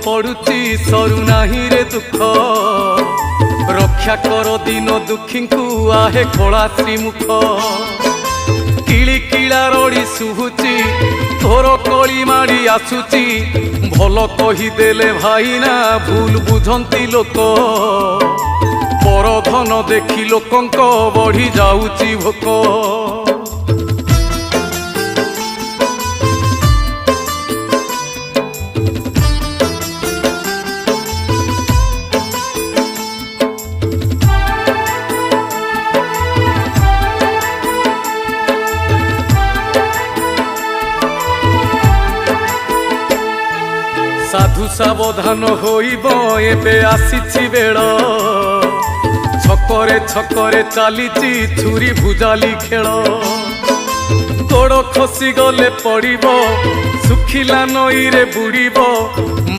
पड़ुची सरु नाही रे दुख रक्षा कर दिन दुखी को आहे कला श्रीमुख किली किला रड़ी शुभुची तोर कली माड़ी आसुची भल कहीदेले भाईना भूल बुझंती लोक पर धन देखी लोकंक बढ़ी जाऊची भोक साधु सावधान होइब एबे आसीछि बेल छकरे छकरे चलीची छुरी भुजाली खेल गोड़ खसी गले पड़िब सुखिला नई रे बुड़ीब